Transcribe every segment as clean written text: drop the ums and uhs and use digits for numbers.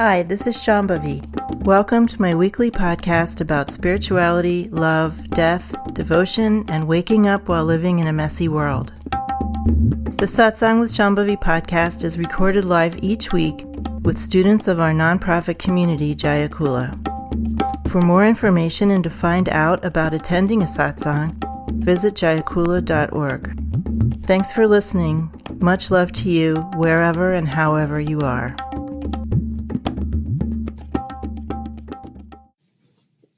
Hi, this is Shambhavi. Welcome to my weekly podcast about spirituality, love, death, devotion, and waking up while living in a messy world. The Satsang with Shambhavi podcast is recorded live each week with students of our nonprofit community, Jayakula. For more information and to find out about attending a satsang, visit jayakula.org. Thanks for listening. Much love to you, wherever and however you are.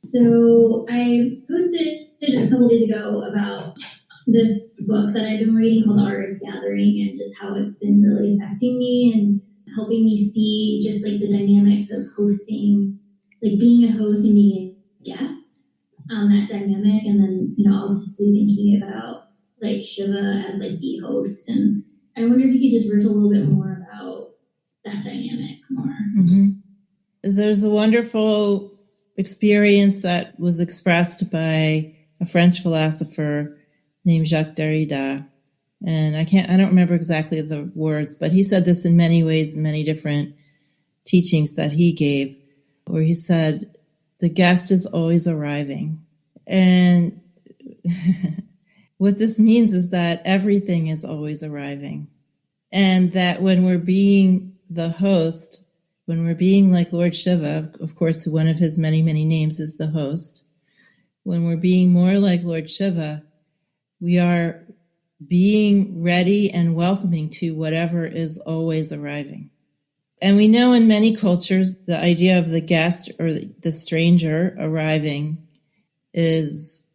So I posted a couple days ago about this book that I've been reading called The Art of Gathering, and just how it's been really affecting me and helping me see just like the dynamics of hosting, like being a host and being a guest, that dynamic. And then, obviously thinking about like Shiva as like the host. And I wonder if you could just verse a little bit more about that dynamic more. Mm-hmm. There's a wonderful experience that was expressed by a French philosopher named Jacques Derrida. And I don't remember exactly the words, but he said this in many ways, in many different teachings that he gave, where he said, the guest is always arriving. And what this means is that everything is always arriving. And that when we're being the host, when we're being like Lord Shiva, of course, one of his many, many names is the host. When we're being more like Lord Shiva, we are being ready and welcoming to whatever is always arriving. And we know in many cultures, the idea of the guest or the stranger arriving is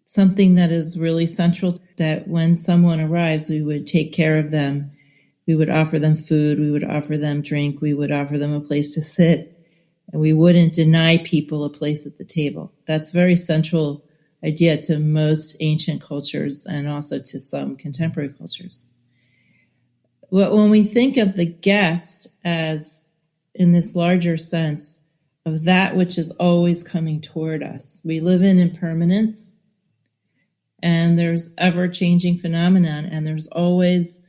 something that is really central, that when someone arrives, we would take care of them. We would offer them food, we would offer them drink, we would offer them a place to sit, and we wouldn't deny people a place at the table. That's a very central idea to most ancient cultures and also to some contemporary cultures. When we think of the guest as, in this larger sense, of that which is always coming toward us, we live in impermanence, and there's ever-changing phenomenon, and there's always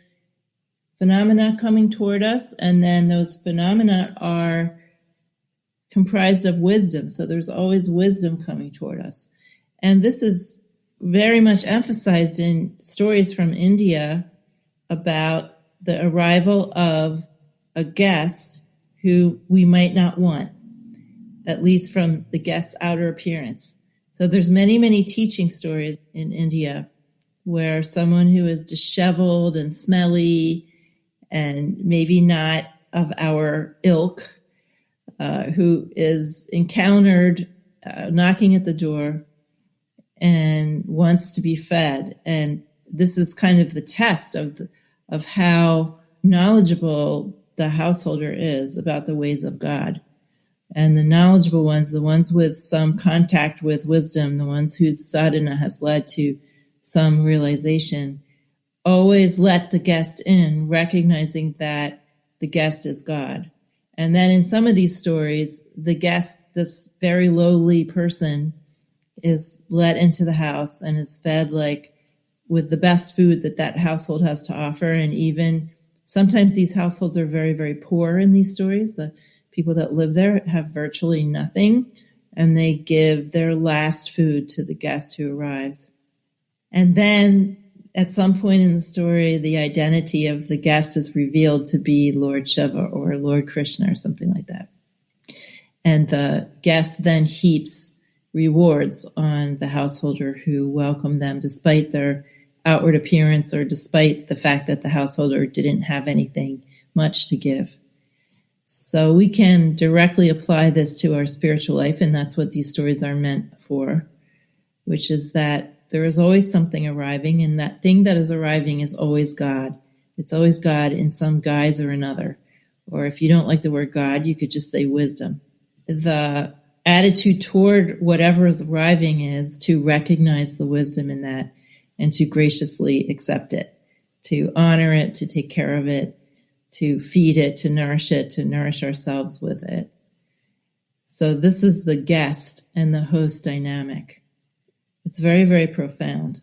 phenomena coming toward us, and then those phenomena are comprised of wisdom. So there's always wisdom coming toward us. And this is very much emphasized in stories from India about the arrival of a guest who we might not want, at least from the guest's outer appearance. So there's many, many teaching stories in India where someone who is disheveled and smelly and maybe not of our ilk, who is encountered knocking at the door and wants to be fed. And this is kind of the test of how knowledgeable the householder is about the ways of God. And the knowledgeable ones, the ones with some contact with wisdom, the ones whose sadhana has led to some realization, always let the guest in, recognizing that the guest is God. And then in some of these stories, the guest, this very lowly person, is let into the house and is fed like with the best food that household has to offer. And even sometimes these households are very, very poor in these stories. The people that live there have virtually nothing, and they give their last food to the guest who arrives. And then at some point in the story, the identity of the guest is revealed to be Lord Shiva or Lord Krishna or something like that. And the guest then heaps rewards on the householder who welcomed them despite their outward appearance or despite the fact that the householder didn't have anything much to give. So we can directly apply this to our spiritual life, and that's what these stories are meant for, which is that there is always something arriving, and that thing that is arriving is always God. It's always God in some guise or another. Or if you don't like the word God, you could just say wisdom. The attitude toward whatever is arriving is to recognize the wisdom in that and to graciously accept it, to honor it, to take care of it, to feed it, to nourish ourselves with it. So this is the guest and the host dynamic. It's very, very profound.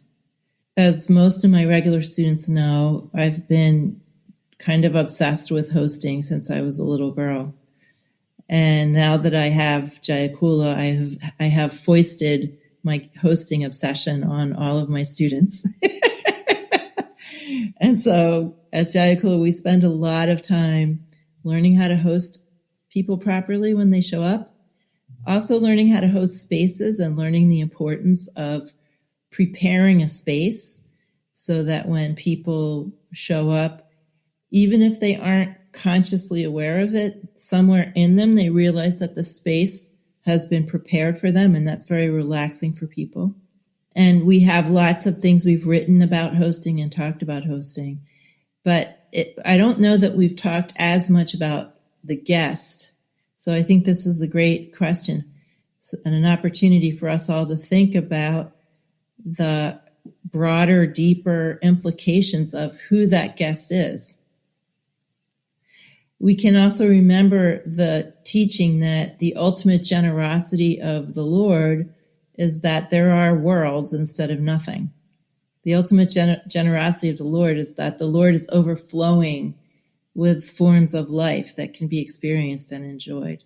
As most of my regular students know, I've been kind of obsessed with hosting since I was a little girl. And now that I have Jayakula, I have foisted my hosting obsession on all of my students. And so at Jayakula, we spend a lot of time learning how to host people properly when they show up. Also learning how to host spaces and learning the importance of preparing a space so that when people show up, even if they aren't consciously aware of it, somewhere in them, they realize that the space has been prepared for them, and that's very relaxing for people. And we have lots of things we've written about hosting and talked about hosting, but I don't know that we've talked as much about the guest. So I think this is a great question and an opportunity for us all to think about the broader, deeper implications of who that guest is. We can also remember the teaching that the ultimate generosity of the Lord is that there are worlds instead of nothing. The ultimate generosity of the Lord is that the Lord is overflowing with forms of life that can be experienced and enjoyed.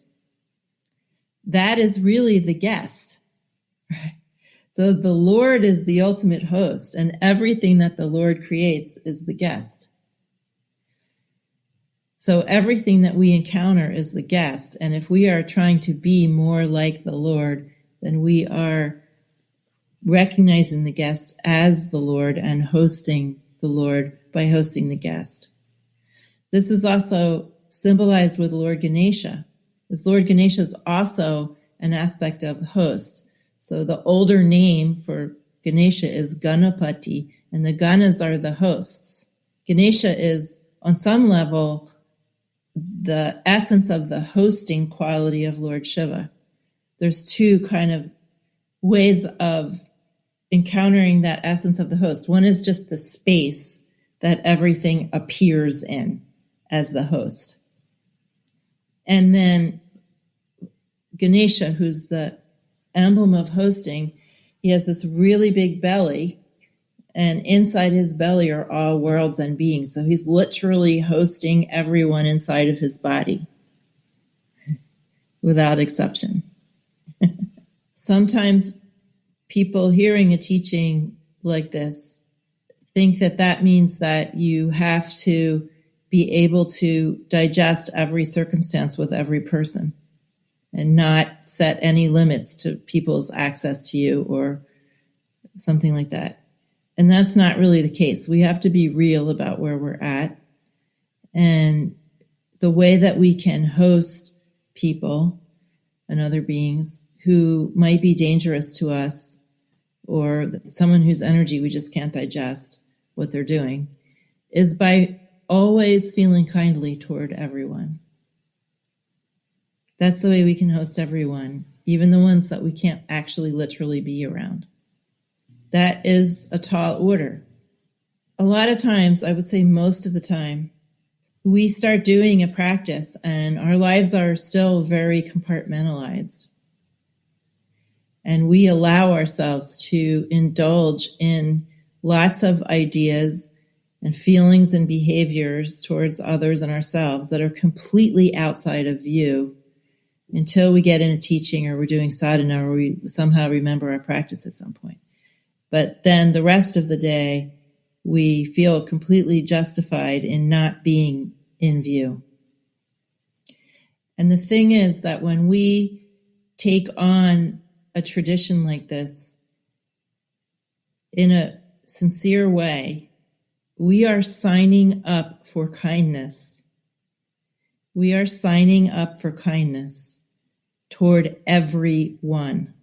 That is really the guest. Right? So the Lord is the ultimate host, and everything that the Lord creates is the guest. So everything that we encounter is the guest. And if we are trying to be more like the Lord, then we are recognizing the guest as the Lord and hosting the Lord by hosting the guest. This is also symbolized with Lord Ganesha, as Lord Ganesha is also an aspect of the host. So the older name for Ganesha is Ganapati, and the Ganas are the hosts. Ganesha is, on some level, the essence of the hosting quality of Lord Shiva. There's two kind of ways of encountering that essence of the host. One is just the space that everything appears in as the host. And then Ganesha, who's the emblem of hosting, he has this really big belly, and inside his belly are all worlds and beings. So he's literally hosting everyone inside of his body, without exception. Sometimes people hearing a teaching like this think that that means that you have to be able to digest every circumstance with every person and not set any limits to people's access to you or something like that. And that's not really the case. We have to be real about where we're at. And the way that we can host people and other beings who might be dangerous to us, or someone whose energy we just can't digest what they're doing, is by always feeling kindly toward everyone. That's the way we can host everyone, even the ones that we can't actually literally be around. That is a tall order. A lot of times, I would say most of the time, we start doing a practice and our lives are still very compartmentalized. And we allow ourselves to indulge in lots of ideas and feelings and behaviors towards others and ourselves that are completely outside of view until we get into teaching or we're doing sadhana or we somehow remember our practice at some point. But then the rest of the day, we feel completely justified in not being in view. And the thing is that when we take on a tradition like this in a sincere way, we are signing up for kindness. We are signing up for kindness toward everyone.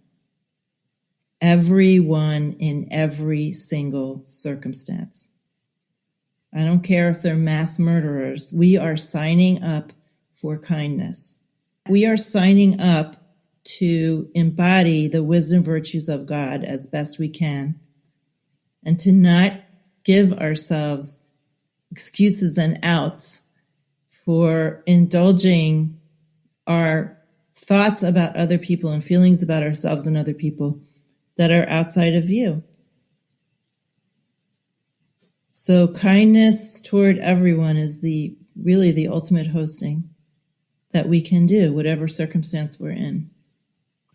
Everyone in every single circumstance. I don't care if they're mass murderers. We are signing up for kindness. We are signing up to embody the wisdom virtues of God as best we can, and to not give ourselves excuses and outs for indulging our thoughts about other people and feelings about ourselves and other people that are outside of view. So kindness toward everyone is really the ultimate hosting. that we can do, whatever circumstance we're in.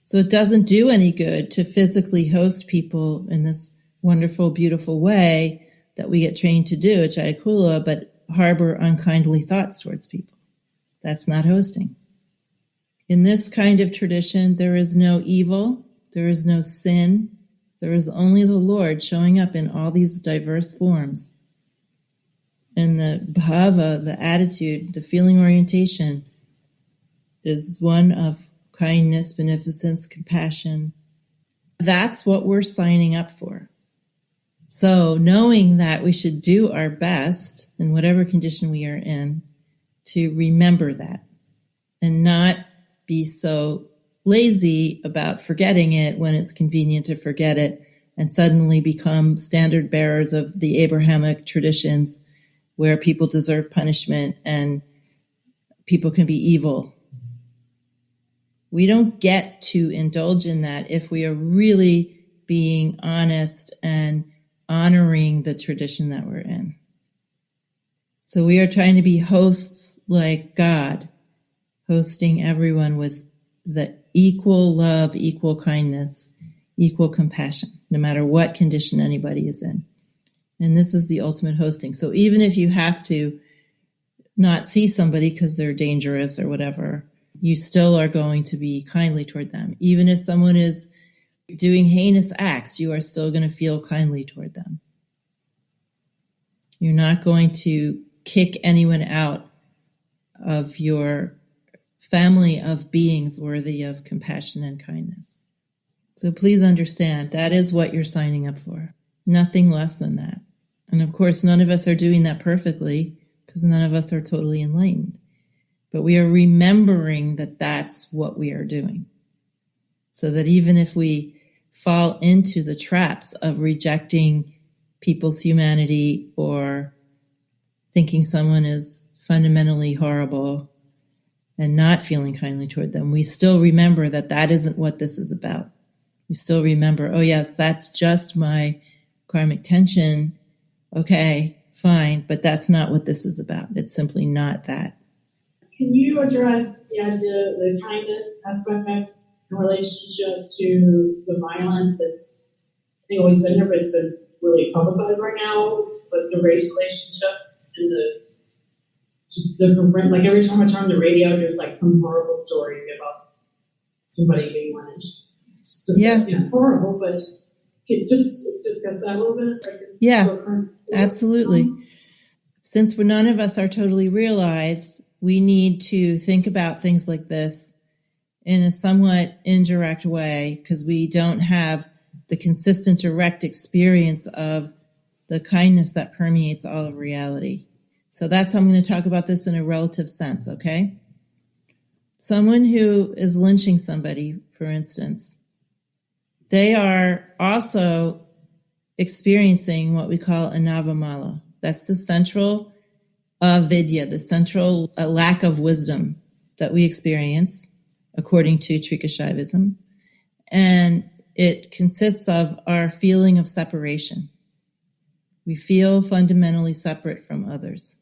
So it doesn't do any good to physically host people in this wonderful, beautiful way that we get trained to do at Jayakula, but harbor unkindly thoughts towards people. That's not hosting. In this kind of tradition, there is no evil, there is no sin, there is only the Lord showing up in all these diverse forms. And the bhava, the attitude, the feeling orientation is one of kindness, beneficence, compassion. That's what we're signing up for. So knowing that we should do our best in whatever condition we are in to remember that and not be so lazy about forgetting it when it's convenient to forget it and suddenly become standard bearers of the Abrahamic traditions where people deserve punishment and people can be evil. We don't get to indulge in that if we are really being honest and honoring the tradition that we're in. So we are trying to be hosts like God, hosting everyone with the equal love, equal kindness, equal compassion, no matter what condition anybody is in. And this is the ultimate hosting. So even if you have to not see somebody because they're dangerous or whatever, you still are going to be kindly toward them. Even if someone is doing heinous acts, you are still going to feel kindly toward them. You're not going to kick anyone out of your family of beings worthy of compassion and kindness. So please understand, that is what you're signing up for. Nothing less than that. And of course, none of us are doing that perfectly because none of us are totally enlightened. But we are remembering that that's what we are doing. So that even if we fall into the traps of rejecting people's humanity or thinking someone is fundamentally horrible and not feeling kindly toward them, we still remember that that isn't what this is about. We still remember, oh yes, that's just my karmic tension. Okay, fine, but that's not what this is about. It's simply not that. Can you address the kindness aspect in relationship to the violence that's, I think, always been there, but it's been really publicized right now, but the race relationships and like every time I turn the radio, there's like some horrible story about somebody being lynched. It's just horrible, but just discuss that a little bit. Yeah, absolutely. Since none of us are totally realized, we need to think about things like this in a somewhat indirect way because we don't have the consistent direct experience of the kindness that permeates all of reality. So that's how I'm going to talk about this in a relative sense, okay? Someone who is lynching somebody, for instance, they are also experiencing what we call anavamala. That's the central avidya, the central lack of wisdom that we experience, according to Trika Shaivism. And it consists of our feeling of separation. We feel fundamentally separate from others.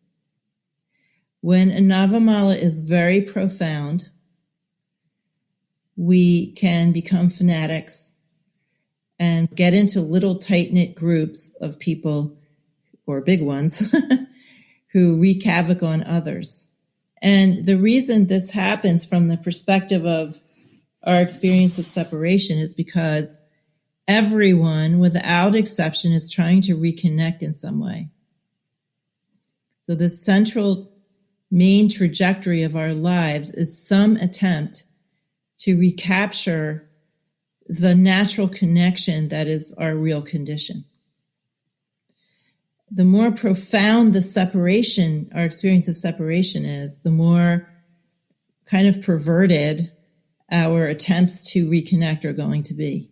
When anavamala is very profound, we can become fanatics and get into little tight-knit groups of people, or big ones, who wreak havoc on others. And the reason this happens from the perspective of our experience of separation is because everyone, without exception, is trying to reconnect in some way. So the central main trajectory of our lives is some attempt to recapture the natural connection that is our real condition. The more profound the separation, our experience of separation is, the more kind of perverted our attempts to reconnect are going to be.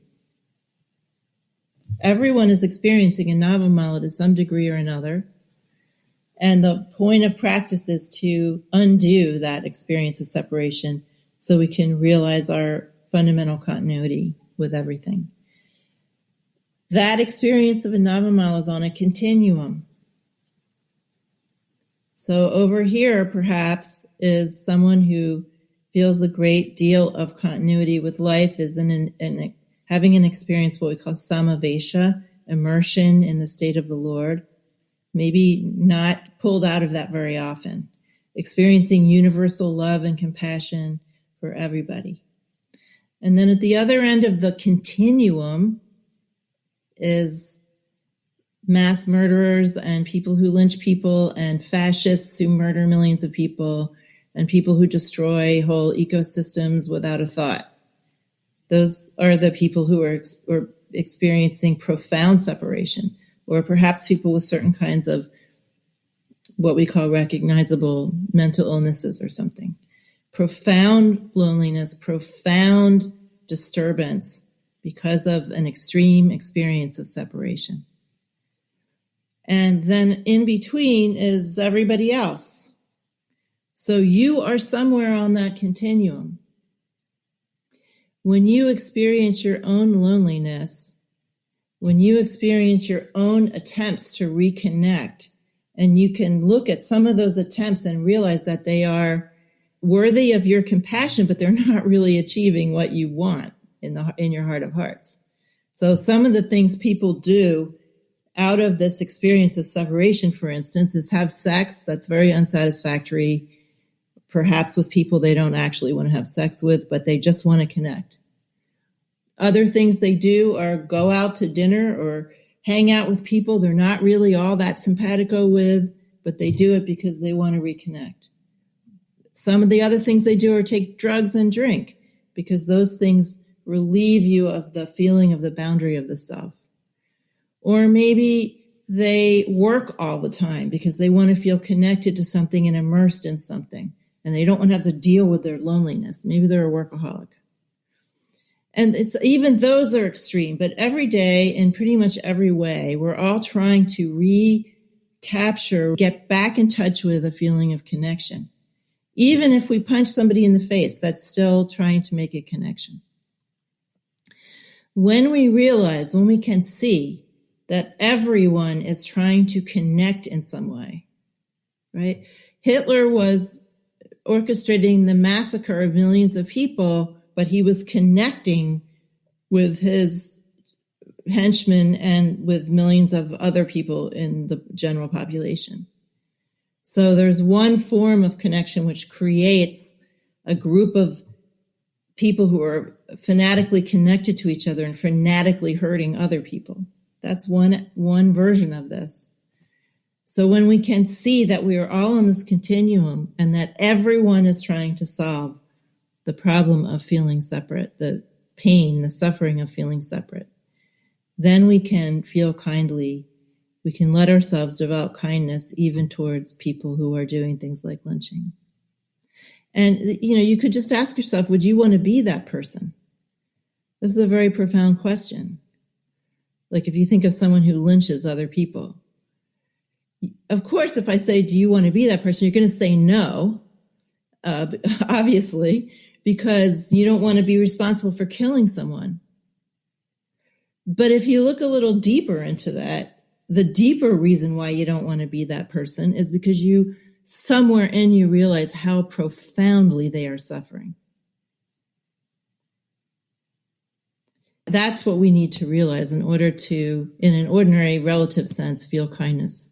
Everyone is experiencing a navamala to some degree or another. And the point of practice is to undo that experience of separation so we can realize our fundamental continuity with everything. That experience of a navamala is on a continuum. So over here, perhaps, is someone who feels a great deal of continuity with life is having an experience, what we call samavesha, immersion in the state of the Lord, maybe not pulled out of that very often, experiencing universal love and compassion for everybody. And then at the other end of the continuum is mass murderers and people who lynch people and fascists who murder millions of people and people who destroy whole ecosystems without a thought. Those are the people who are experiencing profound separation, or perhaps people with certain kinds of what we call recognizable mental illnesses or something. Profound loneliness, profound disturbance because of an extreme experience of separation. And then in between is everybody else. So you are somewhere on that continuum. When you experience your own loneliness, when you experience your own attempts to reconnect, and you can look at some of those attempts and realize that they are worthy of your compassion, but they're not really achieving what you want in your heart of hearts. So some of the things people do out of this experience of separation, for instance, is have sex that's very unsatisfactory, perhaps with people they don't actually want to have sex with, but they just want to connect. Other things they do are go out to dinner or hang out with people they're not really all that simpatico with, but they do it because they want to reconnect. Some of the other things they do are take drugs and drink because those things relieve you of the feeling of the boundary of the self. Or maybe they work all the time because they want to feel connected to something and immersed in something, and they don't want to have to deal with their loneliness. Maybe they're a workaholic. And even those are extreme, but every day in pretty much every way, we're all trying to recapture, get back in touch with a feeling of connection. Even if we punch somebody in the face, that's still trying to make a connection. When we realize, when we can see that everyone is trying to connect in some way, right? Hitler was orchestrating the massacre of millions of people, but he was connecting with his henchmen and with millions of other people in the general population. So there's one form of connection which creates a group of people who are fanatically connected to each other and fanatically hurting other people. That's one version of this. So when we can see that we are all on this continuum and that everyone is trying to solve the problem of feeling separate, the pain, the suffering of feeling separate, then we can feel kindly. We can let ourselves develop kindness even towards people who are doing things like lynching. And, you could just ask yourself, would you want to be that person? This is a very profound question. Like if you think of someone who lynches other people, of course, if I say, do you want to be that person? You're going to say no, obviously, because you don't want to be responsible for killing someone. But if you look a little deeper into that, the deeper reason why you don't want to be that person is because you somewhere in you realize how profoundly they are suffering. That's what we need to realize in order to, in an ordinary relative sense, feel kindness,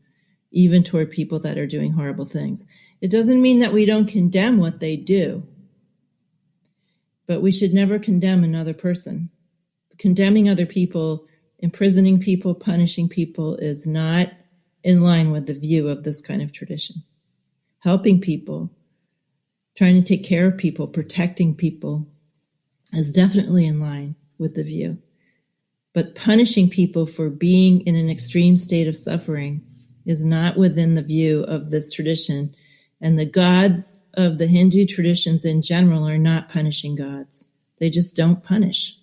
even toward people that are doing horrible things. It doesn't mean that we don't condemn what they do, but we should never condemn another person. Condemning other people, imprisoning people, punishing people is not in line with the view of this kind of tradition. Helping people, trying to take care of people, protecting people is definitely in line with the view. But punishing people for being in an extreme state of suffering is not within the view of this tradition. And the gods of the Hindu traditions in general are not punishing gods. They just don't punish.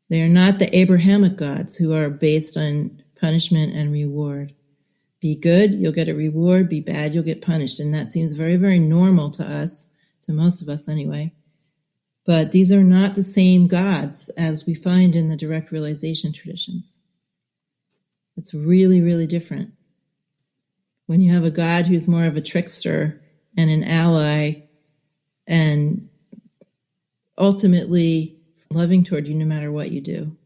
They are not the Abrahamic gods who are based on punishment and reward. Be good, you'll get a reward. Be bad, you'll get punished. And that seems very, very normal to us, to most of us anyway. But these are not the same gods as we find in the direct realization traditions. It's really, really different. When you have a God who's more of a trickster and an ally and ultimately loving toward you no matter what you do. You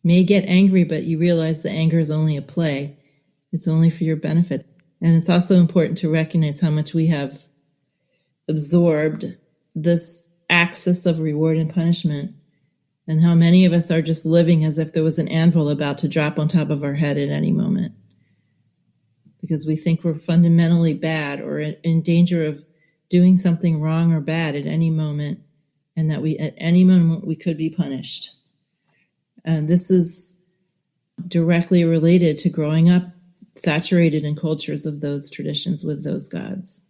may get angry, but you realize the anger is only a play. It's only for your benefit. And it's also important to recognize how much we have absorbed this axis of reward and punishment, and how many of us are just living as if there was an anvil about to drop on top of our head at any moment, because we think we're fundamentally bad or in danger of doing something wrong or bad at any moment, and that at any moment we could be punished. And this is directly related to growing up saturated in cultures of those traditions with those gods.